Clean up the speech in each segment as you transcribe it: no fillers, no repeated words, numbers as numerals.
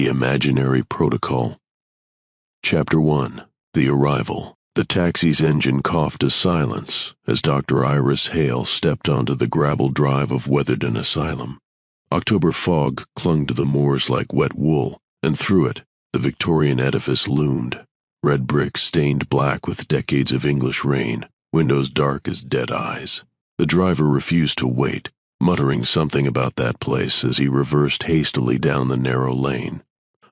The Imaginary Protocol. Chapter 1. The Arrival. The taxi's engine coughed to silence as Dr. Iris Hale stepped onto the gravel drive of Weatherden Asylum. October fog clung to the moors like wet wool, and through it, the Victorian edifice loomed. Red bricks stained black with decades of English rain, windows dark as dead eyes. The driver refused to wait, muttering something about that place as he reversed hastily down the narrow lane.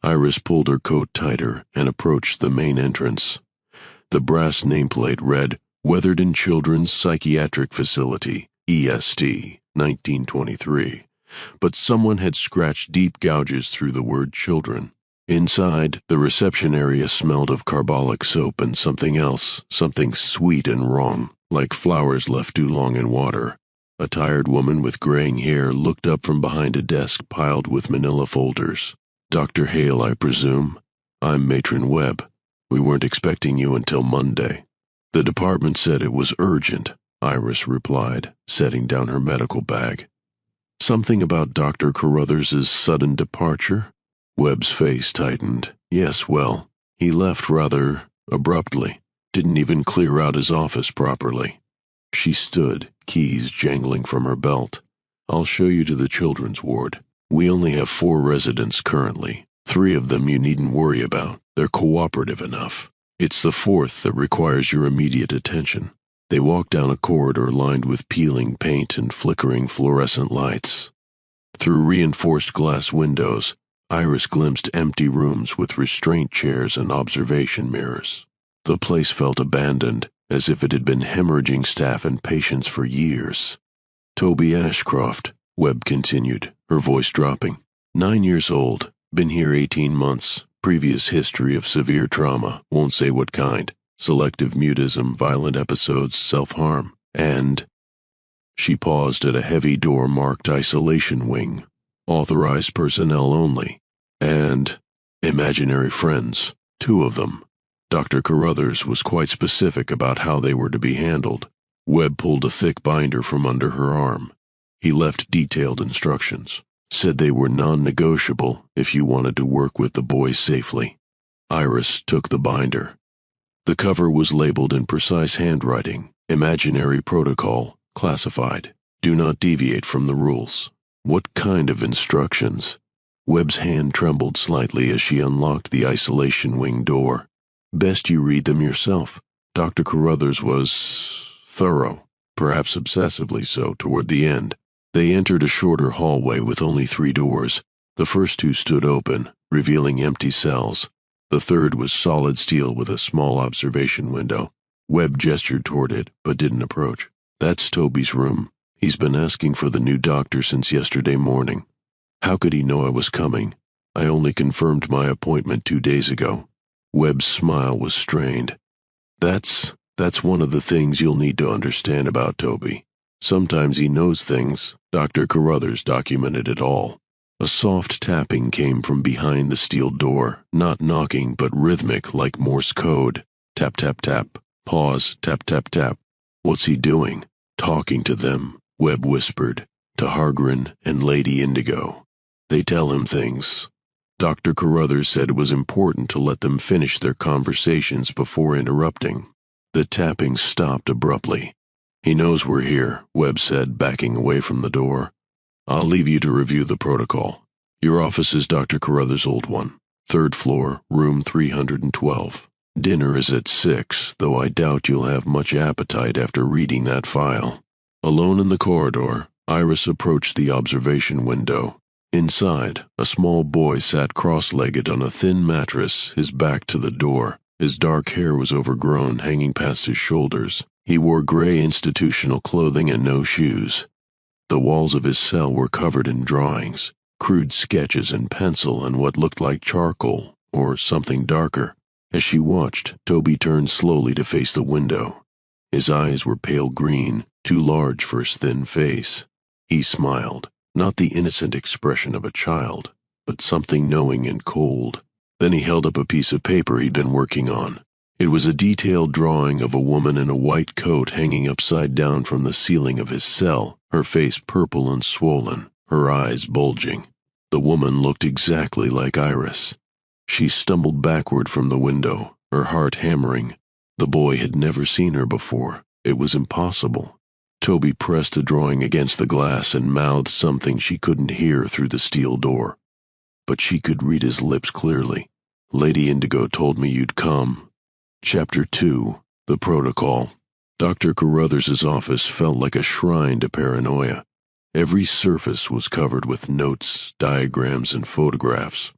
Iris pulled her coat tighter and approached the main entrance. The brass nameplate read, Weatherden Children's Psychiatric Facility, EST, 1923, but someone had scratched deep gouges through the word children. Inside, the reception area smelled of carbolic soap and something else, something sweet and wrong, like flowers left too long in water. A tired woman with graying hair looked up from behind a desk piled with manila folders. Dr. Hale, I presume? I'm Matron Webb. We weren't expecting you until Monday. The department said it was urgent, Iris replied, setting down her medical bag. Something about Dr. Carruthers' sudden departure? Webb's face tightened. Yes, well, he left rather abruptly. Didn't even clear out his office properly. She stood, keys jangling from her belt. I'll show you to the children's ward. We only have 4 residents currently. 3 of them you needn't worry about. They're cooperative enough. It's the 4th that requires your immediate attention. They walked down a corridor lined with peeling paint and flickering fluorescent lights. Through reinforced glass windows, Iris glimpsed empty rooms with restraint chairs and observation mirrors. The place felt abandoned, as if it had been hemorrhaging staff and patients for years. Toby Ashcroft, Webb continued, her voice dropping. 9 years old, been here 18 months, previous history of severe trauma, won't say what kind, selective mutism, violent episodes, self-harm, and... She paused at a heavy door marked Isolation Wing, authorized personnel only, and imaginary friends, 2 of them. Dr. Carruthers was quite specific about how they were to be handled. Webb pulled a thick binder from under her arm. He left detailed instructions. Said they were non-negotiable if you wanted to work with the boys safely. Iris took the binder. The cover was labeled in precise handwriting, Imaginary Protocol, classified. Do not deviate from the rules. What kind of instructions? Webb's hand trembled slightly as she unlocked the Isolation Wing door. Best you read them yourself. Dr. Carruthers was thorough, perhaps obsessively so, toward the end. They entered a shorter hallway with only 3 doors. The first 2 stood open, revealing empty cells. The third was solid steel with a small observation window. Webb gestured toward it, but didn't approach. That's Toby's room. He's been asking for the new doctor since yesterday morning. How could he know I was coming? I only confirmed my appointment 2 days ago. Webb's smile was strained. That's one of the things you'll need to understand about Toby. Sometimes he knows things. Dr. Carruthers documented it all. A soft tapping came from behind the steel door, not knocking but rhythmic like Morse code. Tap, tap, tap. Pause, tap, tap, tap. What's he doing? Talking to them, Webb whispered, to Hargren and Lady Indigo. They tell him things. Dr. Carruthers said it was important to let them finish their conversations before interrupting. The tapping stopped abruptly. He knows we're here, Webb said, backing away from the door. I'll leave you to review the protocol. Your office is Dr. Carruthers' old one. 3rd floor, room 312. Dinner is at 6, though I doubt you'll have much appetite after reading that file. Alone in the corridor, Iris approached the observation window. Inside, a small boy sat cross-legged on a thin mattress, his back to the door. His dark hair was overgrown, hanging past his shoulders. He wore gray institutional clothing and no shoes. The walls of his cell were covered in drawings, crude sketches in pencil and what looked like charcoal, or something darker. As she watched, Toby turned slowly to face the window. His eyes were pale green, too large for his thin face. He smiled. Not the innocent expression of a child, but something knowing and cold. Then he held up a piece of paper he'd been working on. It was a detailed drawing of a woman in a white coat hanging upside down from the ceiling of his cell, her face purple and swollen, her eyes bulging. The woman looked exactly like Iris. She stumbled backward from the window, her heart hammering. The boy had never seen her before. It was impossible. Toby pressed the drawing against the glass and mouthed something she couldn't hear through the steel door. But she could read his lips clearly. Lady Indigo told me you'd come. Chapter 2. The Protocol. Dr. Carruthers' office felt like a shrine to paranoia. Every surface was covered with notes, diagrams, and photographs.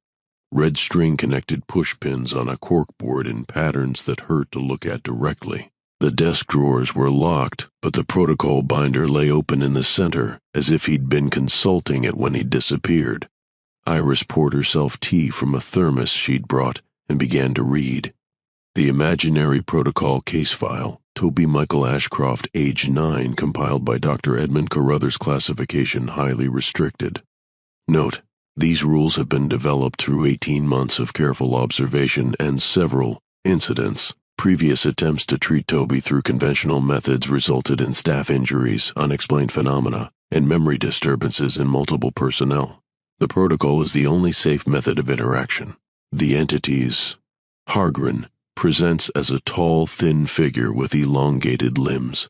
Red string-connected pushpins on a corkboard in patterns that hurt to look at directly. The desk drawers were locked, but the protocol binder lay open in the center, as if he'd been consulting it when he disappeared. Iris poured herself tea from a thermos she'd brought and began to read. The imaginary protocol case file, Toby Michael Ashcroft, age 9, compiled by Dr. Edmund Carruthers, classification highly restricted. Note: these rules have been developed through 18 months of careful observation and several incidents. Previous attempts to treat Toby through conventional methods resulted in staff injuries, unexplained phenomena, and memory disturbances in multiple personnel. The protocol is the only safe method of interaction. The entities. Hargren presents as a tall, thin figure with elongated limbs.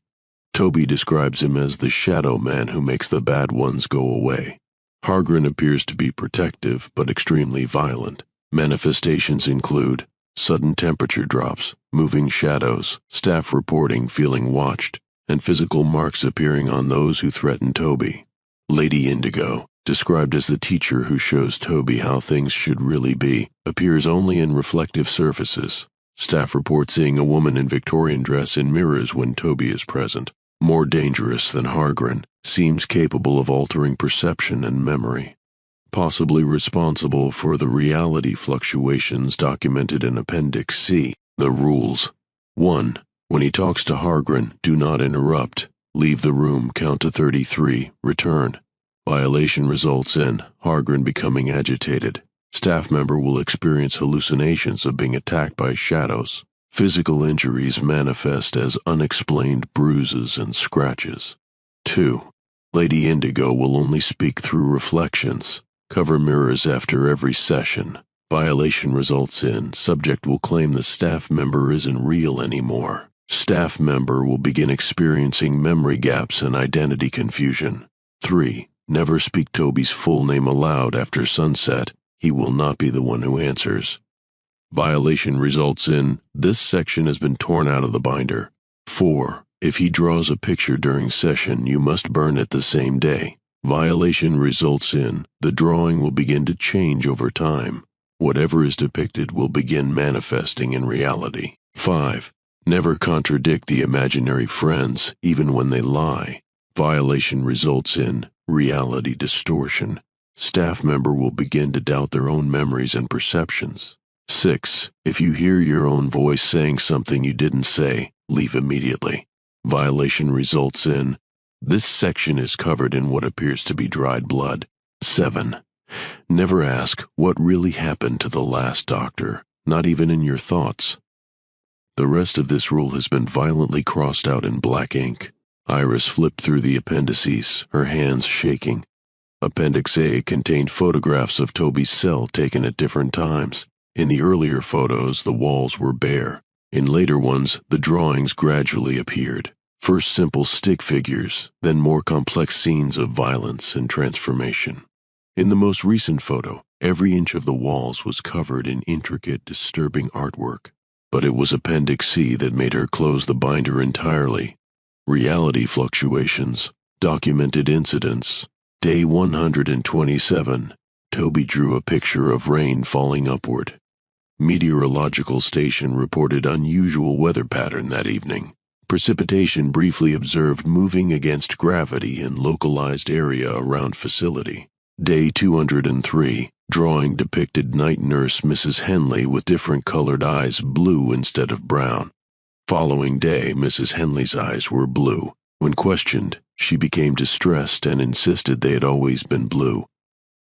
Toby describes him as the shadow man who makes the bad ones go away. Hargren appears to be protective but extremely violent. Manifestations include sudden temperature drops, moving shadows, staff reporting feeling watched, and physical marks appearing on those who threaten Toby. Lady Indigo, described as the teacher who shows Toby how things should really be, appears only in reflective surfaces. Staff report seeing a woman in Victorian dress in mirrors when Toby is present. More dangerous than Hargren, seems capable of altering perception and memory. Possibly responsible for the reality fluctuations documented in Appendix C. The rules. 1. When he talks to Hargren, do not interrupt. Leave the room, count to 33, return. Violation results in Hargren becoming agitated. Staff member will experience hallucinations of being attacked by shadows. Physical injuries manifest as unexplained bruises and scratches. 2. Lady Indigo will only speak through reflections. Cover mirrors after every session. Violation results in subject will claim the staff member isn't real anymore. Staff member will begin experiencing memory gaps and identity confusion. 3. Never speak Toby's full name aloud after sunset. He will not be the one who answers. Violation results in this section has been torn out of the binder. 4. If he draws a picture during session, you must burn it the same day. Violation results in the drawing will begin to change over time. Whatever is depicted will begin manifesting in reality. 5. Never contradict the imaginary friends, even when they lie. Violation results in reality distortion. Staff member will begin to doubt their own memories and perceptions. 6. If you hear your own voice saying something you didn't say, leave immediately. Violation results in this section is covered in what appears to be dried blood. 7. Never ask what really happened to the last doctor, not even in your thoughts. The rest of this rule has been violently crossed out in black ink. Iris flipped through the appendices, her hands shaking. Appendix A contained photographs of Toby's cell taken at different times. In the earlier photos, the walls were bare. In later ones, the drawings gradually appeared. First simple stick figures, then more complex scenes of violence and transformation. In the most recent photo, every inch of the walls was covered in intricate, disturbing artwork. But it was Appendix C that made her close the binder entirely. Reality fluctuations, documented incidents. Day 127, Toby drew a picture of rain falling upward. Meteorological station reported unusual weather pattern that evening. Precipitation briefly observed moving against gravity in localized area around facility. Day 203, drawing depicted night nurse Mrs. Henley with different colored eyes, blue instead of brown. Following day, Mrs. Henley's eyes were blue. When questioned, she became distressed and insisted they had always been blue.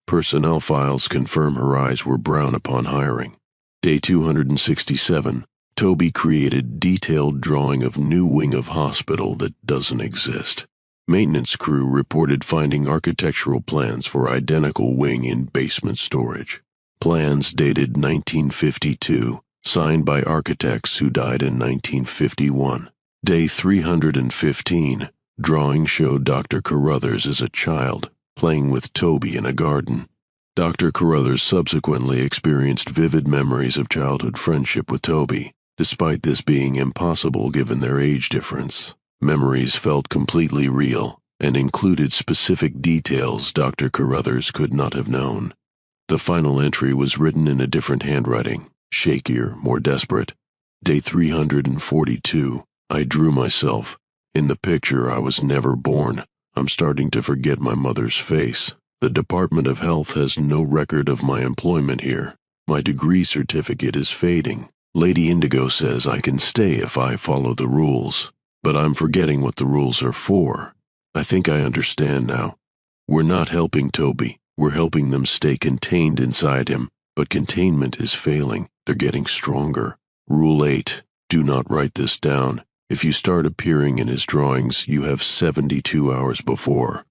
Personnel files confirm her eyes were brown upon hiring. Day 267, Toby created detailed drawing of new wing of hospital that doesn't exist. Maintenance crew reported finding architectural plans for identical wing in basement storage. Plans dated 1952, signed by architects who died in 1951. Day 315, drawing showed Dr. Carruthers as a child, playing with Toby in a garden. Dr. Carruthers subsequently experienced vivid memories of childhood friendship with Toby, despite this being impossible given their age difference. Memories felt completely real and included specific details Dr. Carruthers could not have known. The final entry was written in a different handwriting, shakier, more desperate. Day 342. I drew myself. In the picture, I was never born. I'm starting to forget my mother's face. The Department of Health has no record of my employment here. My degree certificate is fading. Lady Indigo says I can stay if I follow the rules, but I'm forgetting what the rules are for. I think I understand now. We're not helping Toby. We're helping them stay contained inside him, but containment is failing. They're getting stronger. Rule 8. Do not write this down. If you start appearing in his drawings, you have 72 hours before.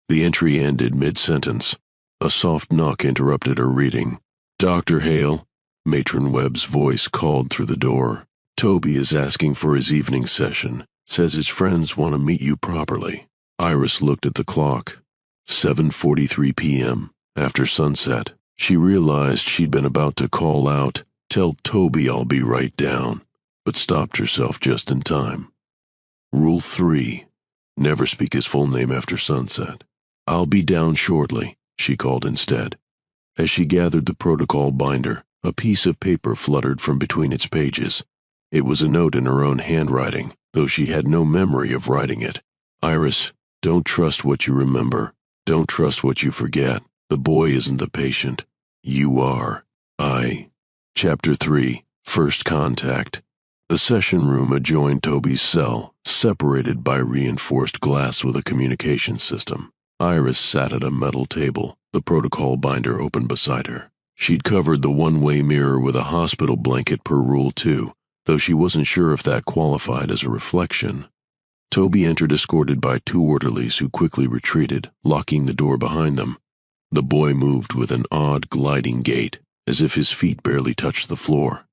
The entry ended mid-sentence. A soft knock interrupted her reading. Dr. Hale, Matron Webb's voice called through the door. Toby is asking for his evening session. Says his friends want to meet you properly. Iris looked at the clock. 7:43 p.m. After sunset. She realized she'd been about to call out, "Tell Toby I'll be right down," but stopped herself just in time. Rule 3. Never speak his full name after sunset. "I'll be down shortly," she called instead. As she gathered the protocol binder, a piece of paper fluttered from between its pages. It was a note in her own handwriting, though she had no memory of writing it. Iris, don't trust what you remember. Don't trust what you forget. The boy isn't the patient. You are. Chapter 3. First Contact. The session room adjoined Toby's cell, separated by reinforced glass with a communication system. Iris sat at a metal table, the protocol binder open beside her. She'd covered the one-way mirror with a hospital blanket per Rule 2, though she wasn't sure if that qualified as a reflection. Toby entered escorted by 2 orderlies who quickly retreated, locking the door behind them. The boy moved with an odd, gliding gait, as if his feet barely touched the floor.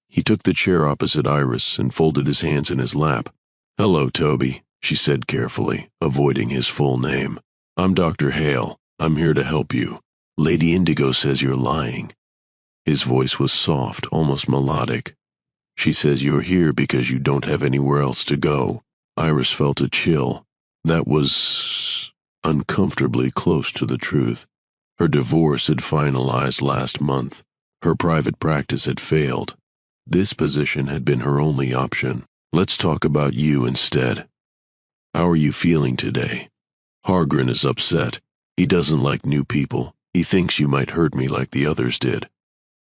He took the chair opposite Iris and folded his hands in his lap. "Hello, Toby," she said carefully, avoiding his full name. "I'm Dr. Hale. I'm here to help you. Lady Indigo says you're lying." His voice was soft, almost melodic. "She says you're here because you don't have anywhere else to go." Iris felt a chill. That was uncomfortably close to the truth. Her divorce had finalized last month. Her private practice had failed. This position had been her only option. "Let's talk about you instead. How are you feeling today?" "Hargren is upset. He doesn't like new people. He thinks you might hurt me like the others did."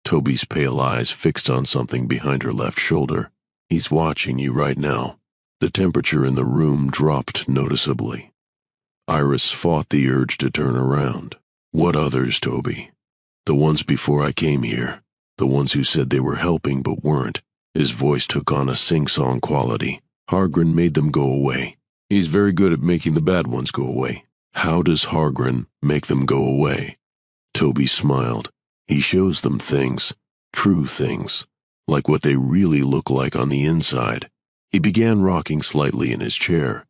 Toby's pale eyes fixed on something behind her left shoulder. "He's watching you right now." The temperature in the room dropped noticeably. Iris fought the urge to turn around. "What others, Toby?" "The ones before I came here. The ones who said they were helping but weren't." His voice took on a sing-song quality. "Hargren made them go away. He's very good at making the bad ones go away." "How does Hargren make them go away?" Toby smiled. "He shows them things, true things, like what they really look like on the inside." He began rocking slightly in his chair.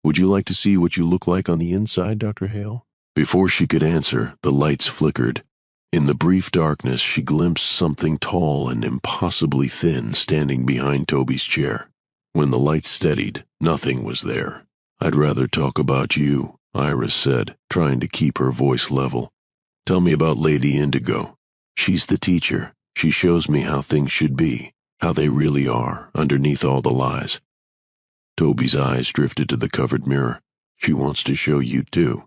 "Would you like to see what you look like on the inside, Dr. Hale?" Before she could answer, the lights flickered. In the brief darkness, she glimpsed something tall and impossibly thin standing behind Toby's chair. When the lights steadied, nothing was there. "I'd rather talk about you," Iris said, trying to keep her voice level. "Tell me about Lady Indigo. She's the teacher. She shows me how things should be, how they really are, underneath all the lies." Toby's eyes drifted to the covered mirror. "She wants to show you too,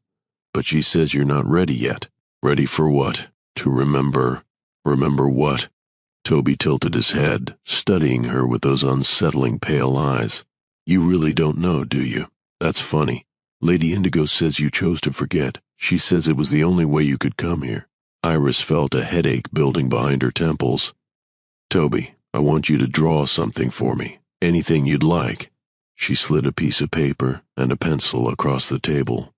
but she says you're not ready yet." "Ready for what? To remember? Remember what?" Toby tilted his head, studying her with those unsettling pale eyes. "You really don't know, do you? That's funny. Lady Indigo says you chose to forget. She says it was the only way you could come here." Iris felt a headache building behind her temples. "Toby, I want you to draw something for me. Anything you'd like." She slid a piece of paper and a pencil across the table.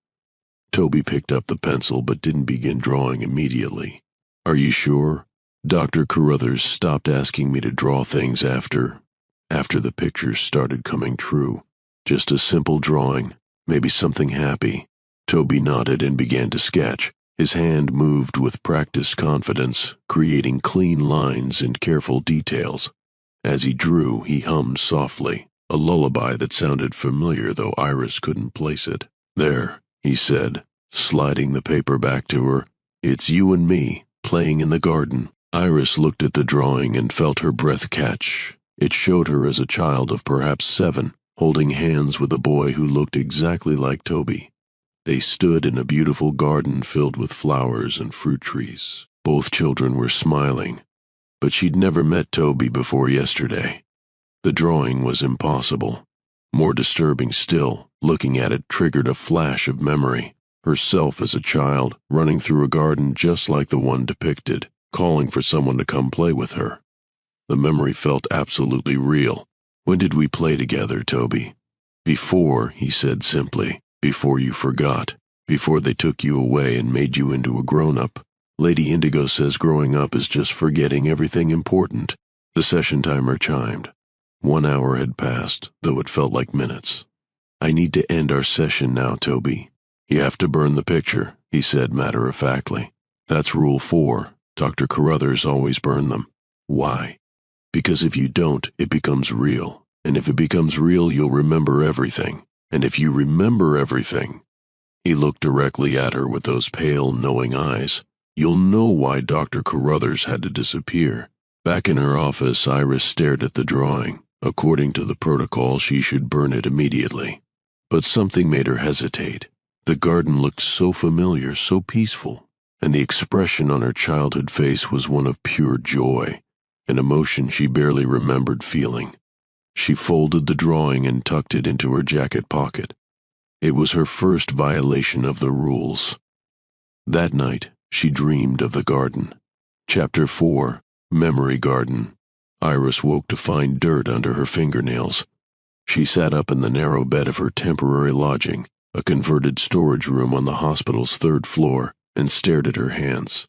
Toby picked up the pencil but didn't begin drawing immediately. Are you sure? Dr. Carruthers stopped asking me to draw things after the pictures started coming true. Just a simple drawing, maybe something happy. Toby nodded and began to sketch. His hand moved with practiced confidence, creating clean lines and careful details. As he drew, he hummed softly, a lullaby that sounded familiar though Iris couldn't place it. There, he said, sliding the paper back to her. It's you and me, playing in the garden. Iris looked at the drawing and felt her breath catch. It showed her as a child of perhaps 7, holding hands with a boy who looked exactly like Toby. They stood in a beautiful garden filled with flowers and fruit trees. Both children were smiling, but she'd never met Toby before yesterday. The drawing was impossible. More disturbing still, looking at it triggered a flash of memory. Herself as a child, running through a garden just like the one depicted, calling for someone to come play with her. The memory felt absolutely real. When did we play together, Toby? Before, he said simply. Before you forgot. Before they took you away and made you into a grown-up. Lady Indigo says growing up is just forgetting everything important. The session timer chimed. 1 hour had passed, though it felt like minutes. I need to end our session now, Toby. You have to burn the picture, he said matter-of-factly. That's rule 4. Dr. Carruthers always burned them. Why? Because if you don't, it becomes real. And if it becomes real, you'll remember everything. And if you remember everything, he looked directly at her with those pale, knowing eyes, you'll know why Dr. Carruthers had to disappear. Back in her office, Iris stared at the drawing. According to the protocol, she should burn it immediately. But something made her hesitate. The garden looked so familiar, so peaceful, and the expression on her childhood face was one of pure joy, an emotion she barely remembered feeling. She folded the drawing and tucked it into her jacket pocket. It was her first violation of the rules. That night, she dreamed of the garden. Chapter 4, Memory Garden. Iris woke to find dirt under her fingernails. She sat up in the narrow bed of her temporary lodging, a converted storage room on the hospital's 3rd floor, and stared at her hands.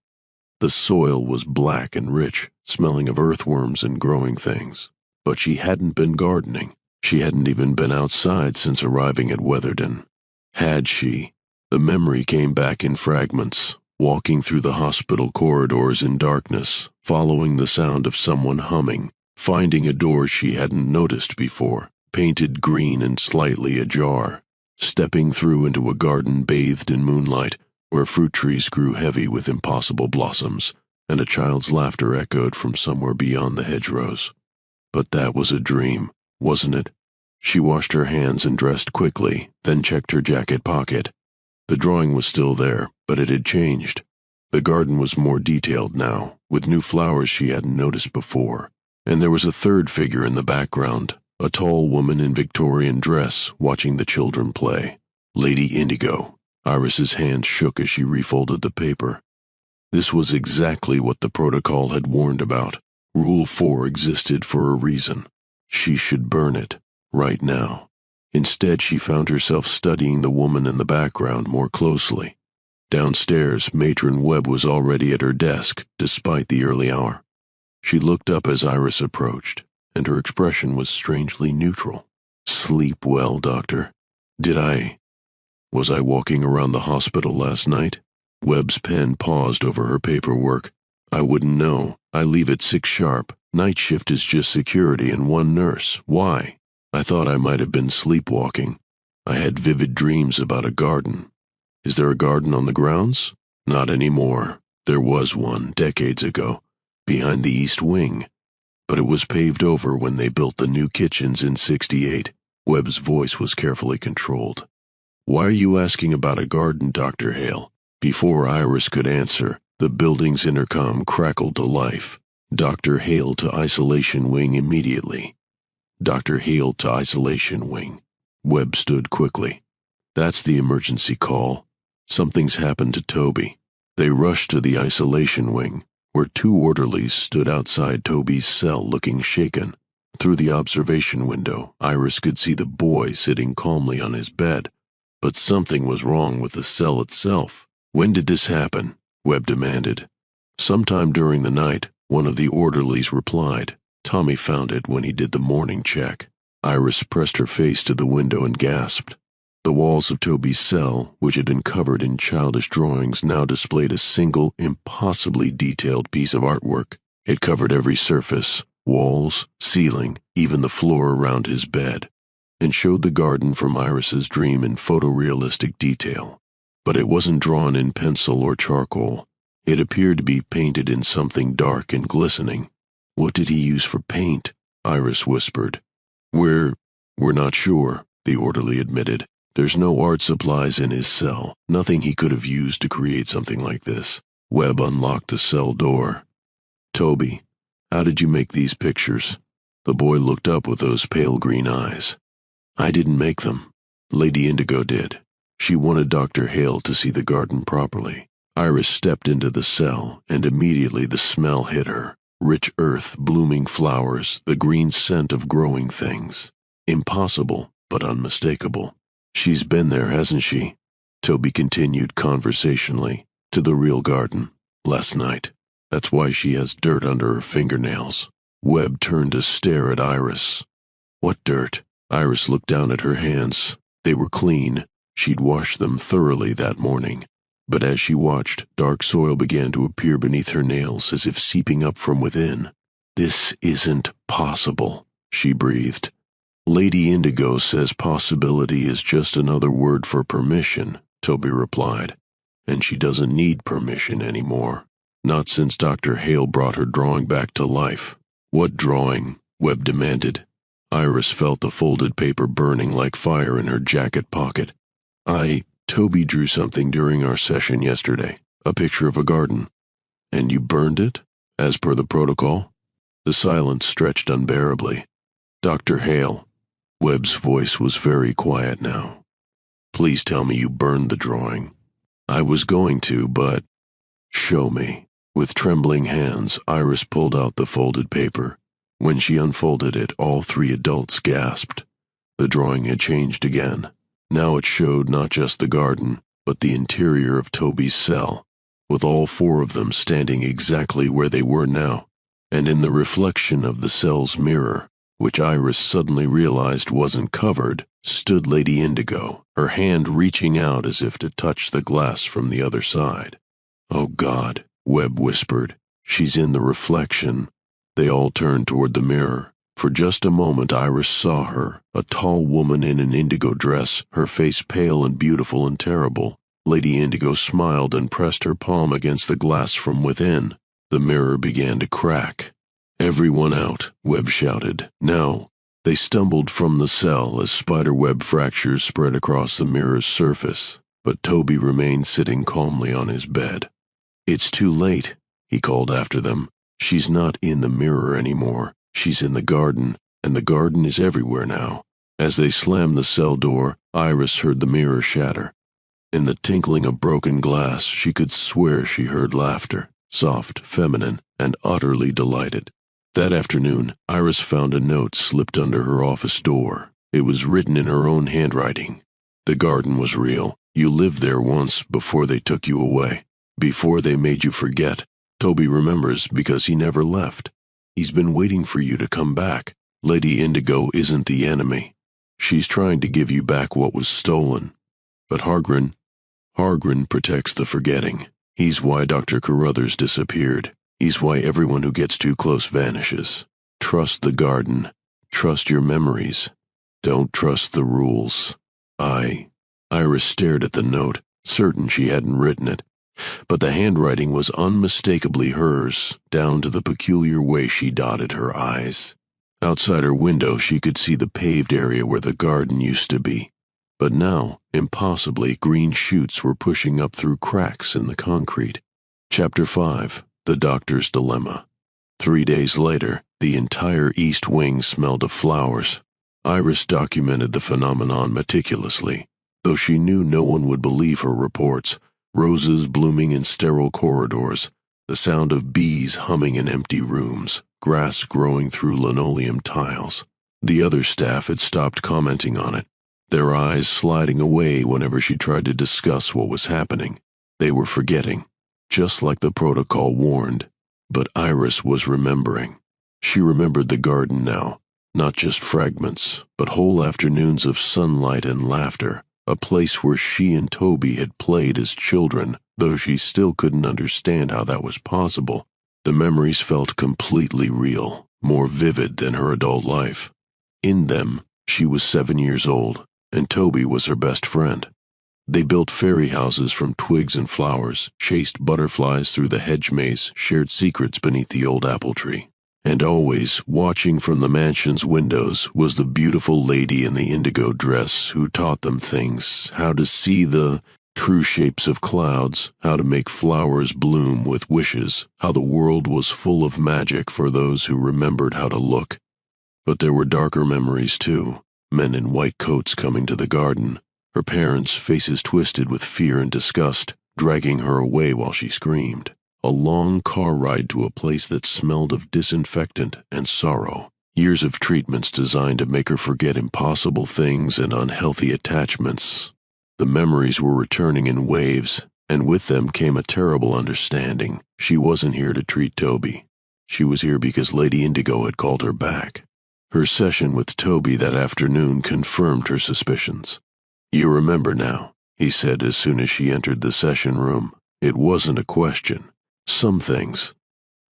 The soil was black and rich, smelling of earthworms and growing things. But she hadn't been gardening. She hadn't even been outside since arriving at Weatherden. Had she? The memory came back in fragments, walking through the hospital corridors in darkness, following the sound of someone humming, finding a door she hadn't noticed before, painted green and slightly ajar, stepping through into a garden bathed in moonlight, where fruit trees grew heavy with impossible blossoms, and a child's laughter echoed from somewhere beyond the hedgerows. But that was a dream, wasn't it? She washed her hands and dressed quickly, then checked her jacket pocket. The drawing was still there, but it had changed. The garden was more detailed now, with new flowers she hadn't noticed before. And there was a 3rd figure in the background, a tall woman in Victorian dress, watching the children play. Lady Indigo. Iris's hand shook as she refolded the paper. This was exactly what the protocol had warned about. Rule 4 existed for a reason. She should burn it, right now. Instead, she found herself studying the woman in the background more closely. Downstairs, Matron Webb was already at her desk, despite the early hour. She looked up as Iris approached, and her expression was strangely neutral. Sleep well, Doctor. Was I walking around the hospital last night? Webb's pen paused over her paperwork. I wouldn't know. I leave at 6 sharp. Night shift is just security and 1 nurse. Why? I thought I might have been sleepwalking. I had vivid dreams about a garden. Is there a garden on the grounds? Not anymore. There was one, decades ago, behind the east wing. But it was paved over when they built the new kitchens in '68. Webb's voice was carefully controlled. Why are you asking about a garden, Dr. Hale? Before Iris could answer, the building's intercom crackled to life. Dr. Hale to isolation wing immediately. Dr. Hale to isolation wing. Webb stood quickly. That's the emergency call. Something's happened to Toby. They rushed to the isolation wing, where 2 orderlies stood outside Toby's cell looking shaken. Through the observation window, Iris could see the boy sitting calmly on his bed, but something was wrong with the cell itself. "When did this happen?" Webb demanded. "Sometime during the night," one of the orderlies replied. "Tommy found it when he did the morning check." Iris pressed her face to the window and gasped. The walls of Toby's cell, which had been covered in childish drawings, now displayed a single, impossibly detailed piece of artwork. It covered every surface, walls, ceiling, even the floor around his bed, and showed the garden from Iris's dream in photorealistic detail. But it wasn't drawn in pencil or charcoal. It appeared to be painted in something dark and glistening. "What did he use for paint?" Iris whispered. We're not sure," the orderly admitted. "There's no art supplies in his cell, nothing he could have used to create something like this." Webb unlocked the cell door. "Toby, how did you make these pictures?" The boy looked up with those pale green eyes. "I didn't make them. Lady Indigo did. She wanted Dr. Hale to see the garden properly." Iris stepped into the cell, and immediately the smell hit her. Rich earth, blooming flowers, the green scent of growing things. Impossible, but unmistakable. "She's been there, hasn't she?" Toby continued conversationally. "To the real garden. Last night. That's why she has dirt under her fingernails." Webb turned to stare at Iris. "What dirt?" Iris looked down at her hands. They were clean. She'd washed them thoroughly that morning. But as she watched, dark soil began to appear beneath her nails as if seeping up from within. "This isn't possible," she breathed. "Lady Indigo says possibility is just another word for permission," Toby replied. "And she doesn't need permission anymore. Not since Dr. Hale brought her drawing back to life." "What drawing?" Webb demanded. Iris felt the folded paper burning like fire in her jacket pocket. Toby drew something during our session yesterday, a picture of a garden." "And you burned it, as per the protocol?" The silence stretched unbearably. "Dr. Hale," Webb's voice was very quiet now. "Please tell me you burned the drawing." "I was going to, but—" "Show me." With trembling hands, Iris pulled out the folded paper. When she unfolded it, all three adults gasped. The drawing had changed again. Now it showed not just the garden, but the interior of Toby's cell, with all four of them standing exactly where they were now. And in the reflection of the cell's mirror, which Iris suddenly realized wasn't covered, stood Lady Indigo, her hand reaching out as if to touch the glass from the other side. "Oh God," Webb whispered. "She's in the reflection." They all turned toward the mirror. For just a moment Iris saw her, a tall woman in an indigo dress, her face pale and beautiful and terrible. Lady Indigo smiled and pressed her palm against the glass from within. The mirror began to crack. "Everyone out," Webb shouted. "Now." They stumbled from the cell as spiderweb fractures spread across the mirror's surface, but Toby remained sitting calmly on his bed. "It's too late," he called after them. "She's not in the mirror anymore. She's in the garden, and the garden is everywhere now." As they slammed the cell door, Iris heard the mirror shatter. In the tinkling of broken glass, she could swear she heard laughter, soft, feminine, and utterly delighted. That afternoon, Iris found a note slipped under her office door. It was written in her own handwriting. "The garden was real. You lived there once before they took you away. Before they made you forget. Toby remembers because he never left. He's been waiting for you to come back. Lady Indigo isn't the enemy. She's trying to give you back what was stolen. But Hargren protects the forgetting. He's why Dr. Carruthers disappeared. He's why everyone who gets too close vanishes. Trust the garden. Trust your memories. Don't trust the rules." Iris stared at the note, certain she hadn't written it. But the handwriting was unmistakably hers, down to the peculiar way she dotted her I's. Outside her window she could see the paved area where the garden used to be. But now, impossibly, green shoots were pushing up through cracks in the concrete. Chapter 5. The Doctor's Dilemma. 3 days later, the entire east wing smelled of flowers. Iris documented the phenomenon meticulously. Though she knew no one would believe her reports, roses blooming in sterile corridors, the sound of bees humming in empty rooms, grass growing through linoleum tiles. The other staff had stopped commenting on it, their eyes sliding away whenever she tried to discuss what was happening. They were forgetting, just like the protocol warned. But Iris was remembering. She remembered the garden now, not just fragments, but whole afternoons of sunlight and laughter, a place where she and Toby had played as children, though she still couldn't understand how that was possible. The memories felt completely real, more vivid than her adult life. In them, she was 7 years old, and Toby was her best friend. They built fairy houses from twigs and flowers, chased butterflies through the hedge maze, shared secrets beneath the old apple tree. And always, watching from the mansion's windows, was the beautiful lady in the indigo dress who taught them things, how to see the true shapes of clouds, how to make flowers bloom with wishes, how the world was full of magic for those who remembered how to look. But there were darker memories too, men in white coats coming to the garden, her parents' faces twisted with fear and disgust, dragging her away while she screamed. A long car ride to a place that smelled of disinfectant and sorrow. Years of treatments designed to make her forget impossible things and unhealthy attachments. The memories were returning in waves, and with them came a terrible understanding. She wasn't here to treat Toby. She was here because Lady Indigo had called her back. Her session with Toby that afternoon confirmed her suspicions. "You remember now," he said as soon as she entered the session room. "It wasn't a question. Some things.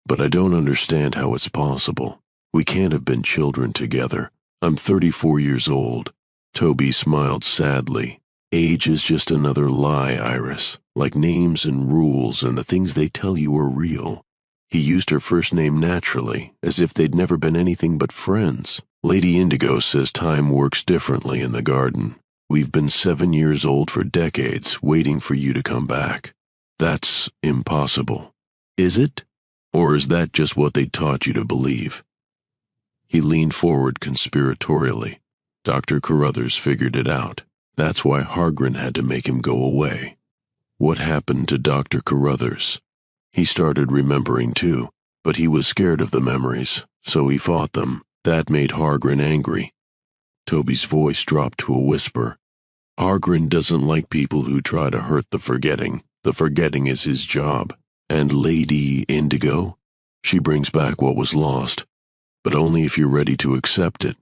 But I don't understand how it's possible. We can't have been children together. I'm 34 years old." Toby smiled sadly. "Age is just another lie, Iris. Like names and rules and the things they tell you are real." He used her first name naturally, as if they'd never been anything but friends. "Lady Indigo says time works differently in the garden. We've been 7 years old for decades, waiting for you to come back. That's impossible." "Is it? Or is that just what they taught you to believe?" He leaned forward conspiratorially. Dr. Carruthers figured it out. That's why Hargren had to make him go away. What happened to Dr. Carruthers? He started remembering too, but he was scared of the memories, so he fought them. That made Hargren angry. Toby's voice dropped to a whisper. "Hargren doesn't like people who try to hurt the forgetting. The forgetting is his job. And Lady Indigo? She brings back what was lost, but only if you're ready to accept it."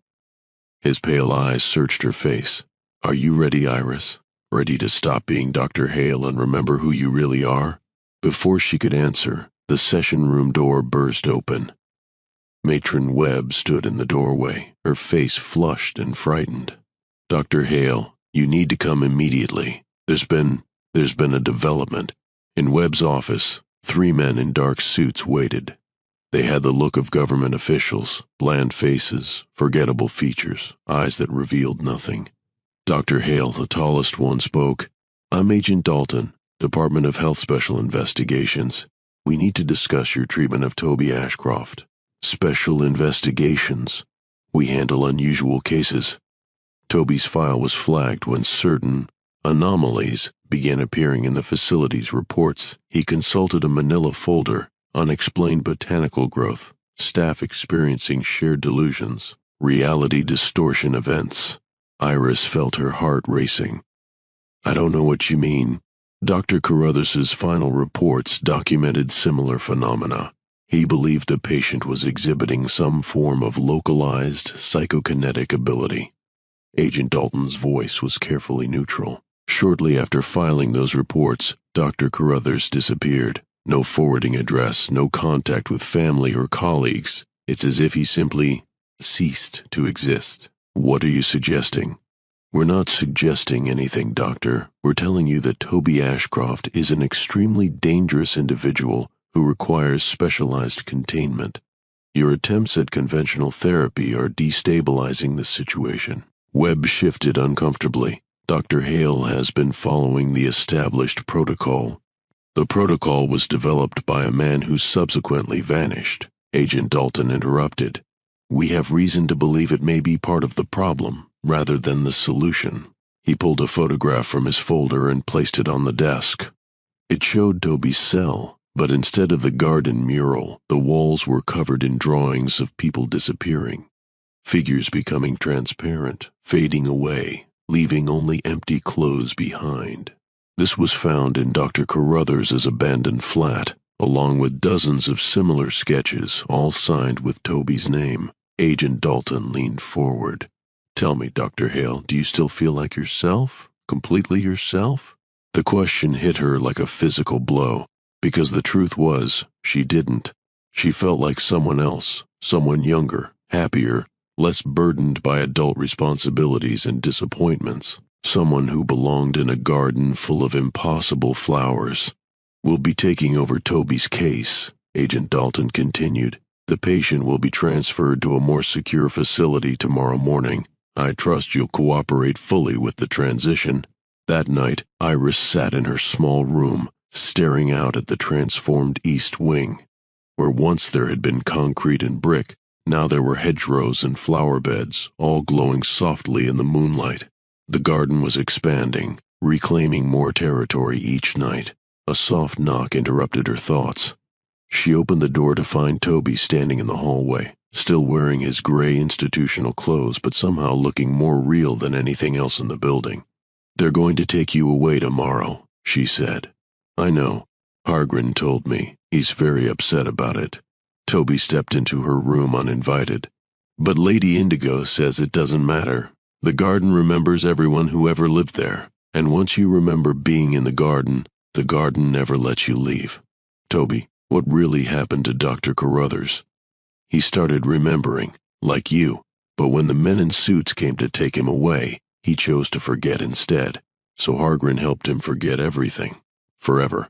His pale eyes searched her face. "Are you ready, Iris? Ready to stop being Dr. Hale and remember who you really are?" Before she could answer, the session room door burst open. Matron Webb stood in the doorway, her face flushed and frightened. "Dr. Hale, you need to come immediately. There's been a development." In Webb's office, 3 men in dark suits waited. They had the look of government officials, bland faces, forgettable features, eyes that revealed nothing. Dr. Hale, the tallest one, spoke. "I'm Agent Dalton, Department of Health Special Investigations. We need to discuss your treatment of Toby Ashcroft." "Special investigations. We handle unusual cases." Toby's file was flagged when certain anomalies began appearing in the facility's reports. He consulted a manila folder, unexplained botanical growth, staff experiencing shared delusions, reality distortion events. Iris felt her heart racing. "I don't know what you mean." Dr. Carruthers' final reports documented similar phenomena. He believed the patient was exhibiting some form of localized psychokinetic ability. Agent Dalton's voice was carefully neutral. Shortly after filing those reports, Dr. Carruthers disappeared. No forwarding address, no contact with family or colleagues. It's as if he simply ceased to exist. "What are you suggesting?" "We're not suggesting anything, Doctor. We're telling you that Toby Ashcroft is an extremely dangerous individual who requires specialized containment. Your attempts at conventional therapy are destabilizing the situation." Webb shifted uncomfortably. "Dr. Hale has been following the established protocol." "The protocol was developed by a man who subsequently vanished," Agent Dalton interrupted. "We have reason to believe it may be part of the problem, rather than the solution." He pulled a photograph from his folder and placed it on the desk. It showed Toby's cell, But instead of the garden mural, the walls were covered in drawings of people disappearing, figures becoming transparent, fading away, leaving only empty clothes behind. This was found in Dr. Carruthers' abandoned flat, along with dozens of similar sketches, all signed with Toby's name. Agent Dalton leaned forward. "Tell me, Dr. Hale, do you still feel like yourself? Completely yourself?" The question hit her like a physical blow, because the truth was, she didn't. She felt like someone else, someone younger, happier, less burdened by adult responsibilities and disappointments, someone who belonged in a garden full of impossible flowers. "We'll be taking over Toby's case," Agent Dalton continued. "The patient will be transferred to a more secure facility tomorrow morning. I trust you'll cooperate fully with the transition." That night, Iris sat in her small room, staring out at the transformed East Wing. Where once there had been concrete and brick, now there were hedgerows and flower beds, all glowing softly in the moonlight. The garden was expanding, reclaiming more territory each night. A soft knock interrupted her thoughts. She opened the door to find Toby standing in the hallway, still wearing his gray institutional clothes but somehow looking more real than anything else in the building. "They're going to take you away tomorrow," she said. "I know. Hargren told me. He's very upset about it." Toby stepped into her room uninvited. "But Lady Indigo says it doesn't matter. The garden remembers everyone who ever lived there, and once you remember being in the garden never lets you leave." "Toby, what really happened to Dr. Carruthers?" "He started remembering, like you, but when the men in suits came to take him away, he chose to forget instead, so Hargren helped him forget everything. Forever."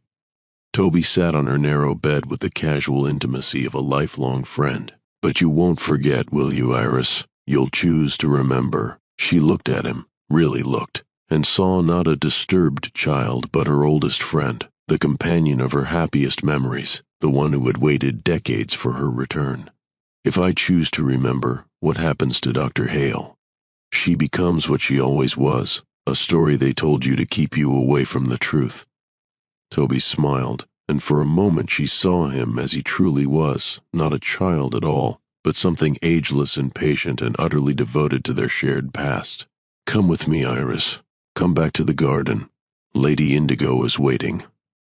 Toby sat on her narrow bed with the casual intimacy of a lifelong friend. "But you won't forget, will you, Iris? You'll choose to remember." She looked at him, really looked, and saw not a disturbed child but her oldest friend, the companion of her happiest memories, the one who had waited decades for her return. "If I choose to remember, what happens to Dr. Hale? She becomes what she always was, a story they told you to keep you away from the truth." Toby smiled, and for a moment she saw him as he truly was, not a child at all, but something ageless and patient and utterly devoted to their shared past. "Come with me, Iris. Come back to the garden. Lady Indigo is waiting."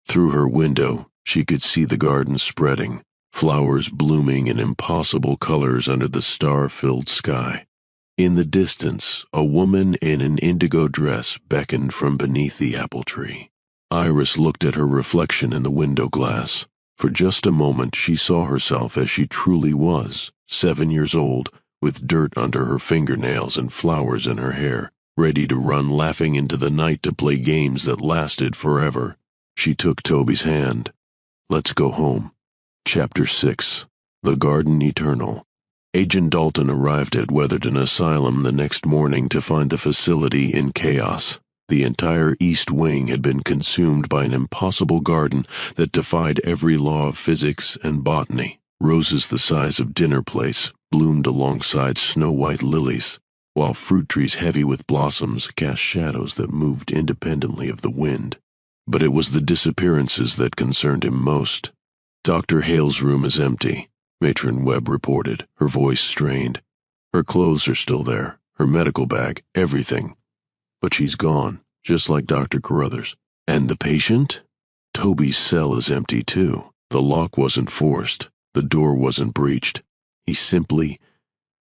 Through her window, she could see the garden spreading, flowers blooming in impossible colors under the star-filled sky. In the distance, a woman in an indigo dress beckoned from beneath the apple tree. Iris looked at her reflection in the window glass. For just a moment she saw herself as she truly was, 7 years old, with dirt under her fingernails and flowers in her hair, ready to run laughing into the night to play games that lasted forever. She took Toby's hand. "Let's go home." Chapter 6. The Garden Eternal. Agent Dalton arrived at Weatherden Asylum the next morning to find the facility in chaos. The entire East Wing had been consumed by an impossible garden that defied every law of physics and botany. Roses the size of dinner plates bloomed alongside snow-white lilies, while fruit trees heavy with blossoms cast shadows that moved independently of the wind. But it was the disappearances that concerned him most. "Dr. Hale's room is empty," Matron Webb reported, her voice strained. "Her clothes are still there, her medical bag, everything. But she's gone, just like Dr. Carruthers. And the patient? Toby's cell is empty too. The lock wasn't forced. The door wasn't breached. He simply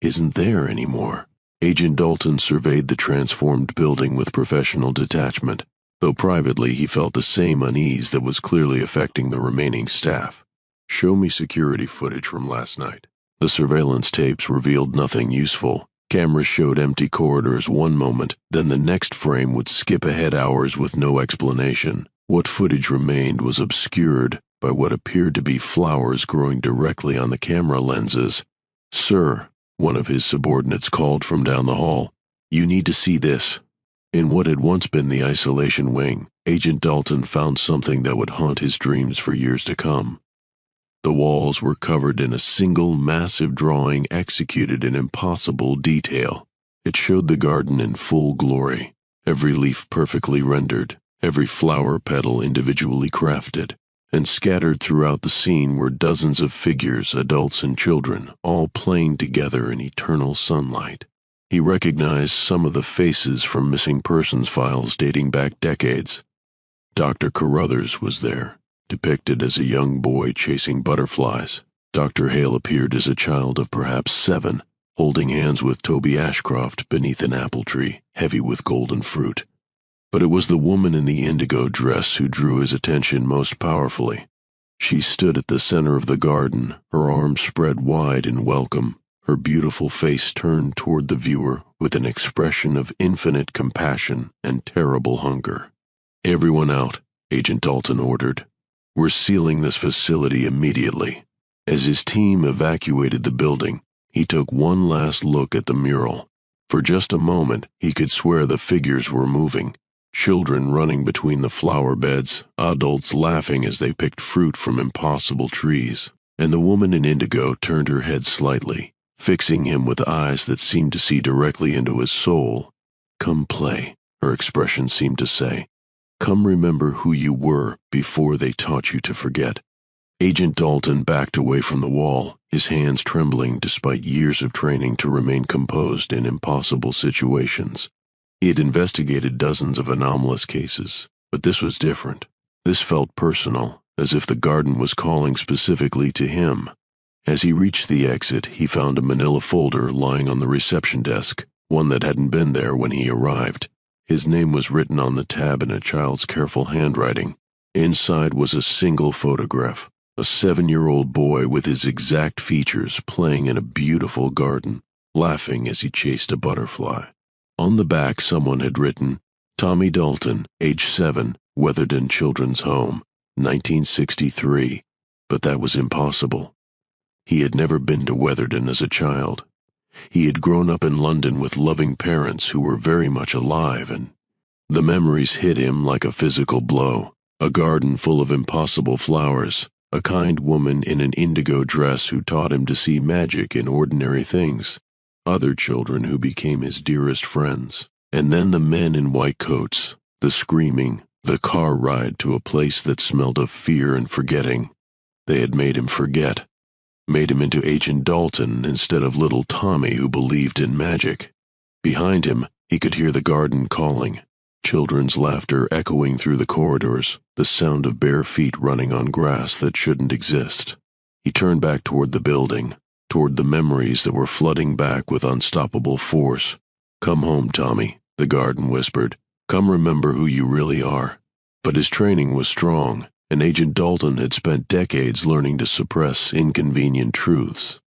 isn't there anymore." Agent Dalton surveyed the transformed building with professional detachment, though privately he felt the same unease that was clearly affecting the remaining staff. "Show me security footage from last night." The surveillance tapes revealed nothing useful. Cameras showed empty corridors one moment, then the next frame would skip ahead hours with no explanation. What footage remained was obscured by what appeared to be flowers growing directly on the camera lenses. "Sir," one of his subordinates called from down the hall, "you need to see this." In what had once been the isolation wing, Agent Dalton found something that would haunt his dreams for years to come. The walls were covered in a single massive drawing executed in impossible detail. It showed the garden in full glory, every leaf perfectly rendered, every flower petal individually crafted. and scattered throughout the scene were dozens of figures, adults and children, all playing together in eternal sunlight. He recognized some of the faces from missing persons files dating back decades. Dr. Carruthers was there, depicted as a young boy chasing butterflies. Dr. Hale appeared as a child of perhaps 7, holding hands with Toby Ashcroft beneath an apple tree, heavy with golden fruit. But it was the woman in the indigo dress who drew his attention most powerfully. She stood at the center of the garden, her arms spread wide in welcome, her beautiful face turned toward the viewer with an expression of infinite compassion and terrible hunger. "Everyone out," Agent Dalton ordered. "We're sealing this facility immediately." As his team evacuated the building, he took one last look at the mural. For just a moment, he could swear the figures were moving. Children running between the flower beds, adults laughing as they picked fruit from impossible trees, and the woman in indigo turned her head slightly, fixing him with eyes that seemed to see directly into his soul. "Come play," her expression seemed to say. "Come remember who you were before they taught you to forget." Agent Dalton backed away from the wall, his hands trembling despite years of training to remain composed in impossible situations. He had investigated dozens of anomalous cases, but this was different. This felt personal, as if the garden was calling specifically to him. As he reached the exit, he found a manila folder lying on the reception desk, one that hadn't been there when he arrived. His name was written on the tab in a child's careful handwriting. Inside was a single photograph, a 7-year-old boy with his exact features playing in a beautiful garden, laughing as he chased a butterfly. On the back, someone had written, "Tommy Dalton, age 7, Weatherden Children's Home, 1963, but that was impossible. He had never been to Weatherden as a child. He had grown up in London with loving parents who were very much alive, and the memories hit him like a physical blow. A garden full of impossible flowers, a kind woman in an indigo dress who taught him to see magic in ordinary things, other children who became his dearest friends, and then the men in white coats, the screaming, the car ride to a place that smelled of fear and forgetting. They had made him forget, made him into Agent Dalton instead of little Tommy who believed in magic. Behind him, he could hear the garden calling, children's laughter echoing through the corridors, the sound of bare feet running on grass that shouldn't exist. He turned back toward the building, toward the memories that were flooding back with unstoppable force. "Come home, Tommy," the garden whispered. "Come remember who you really are." But his training was strong, and Agent Dalton had spent decades learning to suppress inconvenient truths.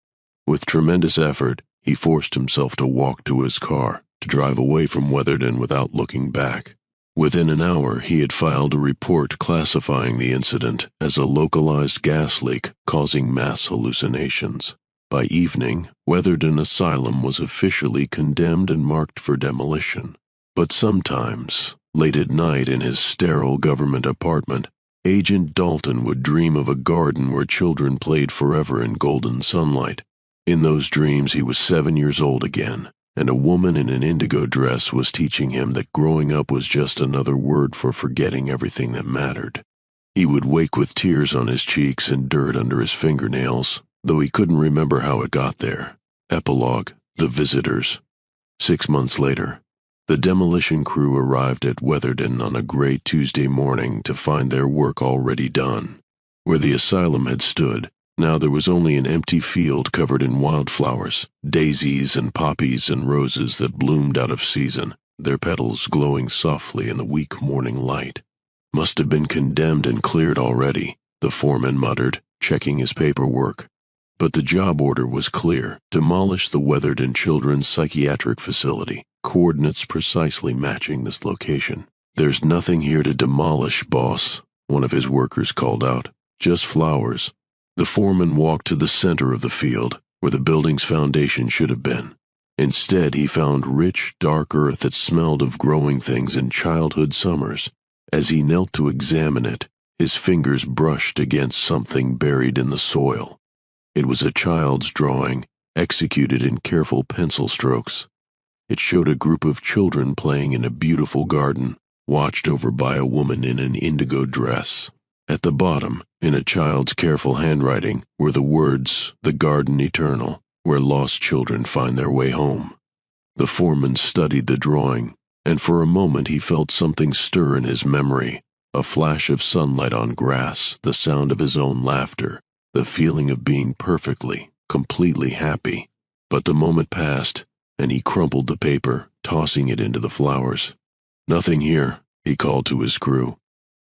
With tremendous effort, he forced himself to walk to his car, to drive away from Weatherden without looking back. Within an hour, he had filed a report classifying the incident as a localized gas leak causing mass hallucinations. By evening, Weatherden Asylum was officially condemned and marked for demolition. But sometimes, late at night in his sterile government apartment, Agent Dalton would dream of a garden where children played forever in golden sunlight. In those dreams, he was 7 years old again, and a woman in an indigo dress was teaching him that growing up was just another word for forgetting everything that mattered. He would wake with tears on his cheeks and dirt under his fingernails, though he couldn't remember how it got there. Epilogue: The Visitors. 6 months later, the demolition crew arrived at Weatherden on a gray Tuesday morning to find their work already done. Where the asylum had stood, now there was only an empty field covered in wildflowers, daisies and poppies and roses that bloomed out of season, their petals glowing softly in the weak morning light. "Must have been condemned and cleared already," the foreman muttered, checking his paperwork. But the job order was clear: demolish the Weatherden Children's Psychiatric Facility, coordinates precisely matching this location. "There's nothing here to demolish, boss," one of his workers called out. "Just flowers." The foreman walked to the center of the field, where the building's foundation should have been. Instead, he found rich, dark earth that smelled of growing things in childhood summers. As he knelt to examine it, his fingers brushed against something buried in the soil. It was a child's drawing, executed in careful pencil strokes. It showed a group of children playing in a beautiful garden, watched over by a woman in an indigo dress. At the bottom, in a child's careful handwriting, were the words, "The Garden Eternal, where lost children find their way home." The foreman studied the drawing, and for a moment he felt something stir in his memory, a flash of sunlight on grass, the sound of his own laughter, the feeling of being perfectly, completely happy. But the moment passed, and he crumpled the paper, tossing it into the flowers. "Nothing here," he called to his crew.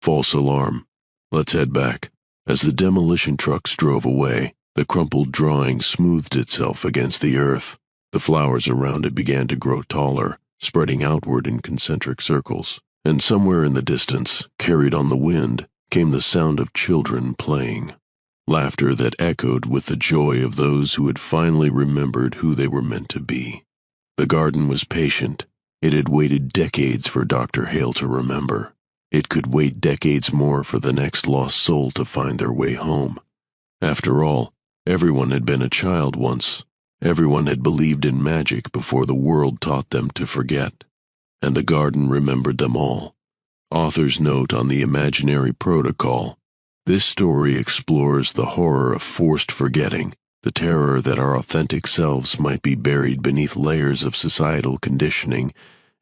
"False alarm. Let's head back." As the demolition trucks drove away, the crumpled drawing smoothed itself against the earth. The flowers around it began to grow taller, spreading outward in concentric circles, and somewhere in the distance, carried on the wind, came the sound of children playing. Laughter that echoed with the joy of those who had finally remembered who they were meant to be. The garden was patient. It had waited decades for Dr. Hale to remember. It could wait decades more for the next lost soul to find their way home. After all, everyone had been a child once. Everyone had believed in magic before the world taught them to forget. And the garden remembered them all. Author's note on the imaginary protocol. This story explores the horror of forced forgetting, the terror that our authentic selves might be buried beneath layers of societal conditioning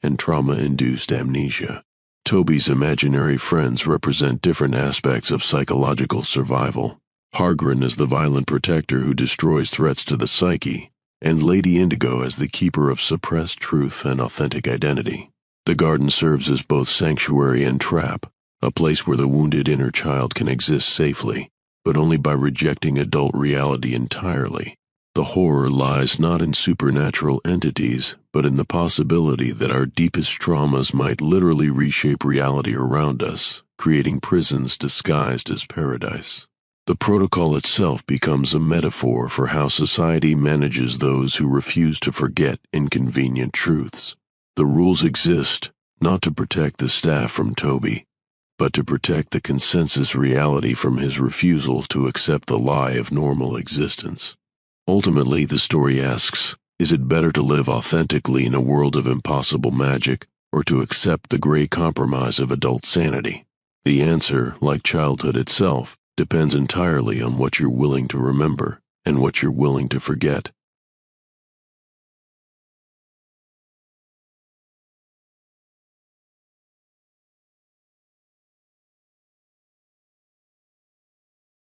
and trauma-induced amnesia. Toby's imaginary friends represent different aspects of psychological survival. Hargren is the violent protector who destroys threats to the psyche, and Lady Indigo as the keeper of suppressed truth and authentic identity. The garden serves as both sanctuary and trap, a place where the wounded inner child can exist safely, but only by rejecting adult reality entirely. The horror lies not in supernatural entities, but in the possibility that our deepest traumas might literally reshape reality around us, creating prisons disguised as paradise. The protocol itself becomes a metaphor for how society manages those who refuse to forget inconvenient truths. The rules exist, not to protect the staff from Toby, but to protect the consensus reality from his refusal to accept the lie of normal existence. Ultimately, the story asks, is it better to live authentically in a world of impossible magic, or to accept the gray compromise of adult sanity? The answer, like childhood itself, depends entirely on what you're willing to remember and what you're willing to forget.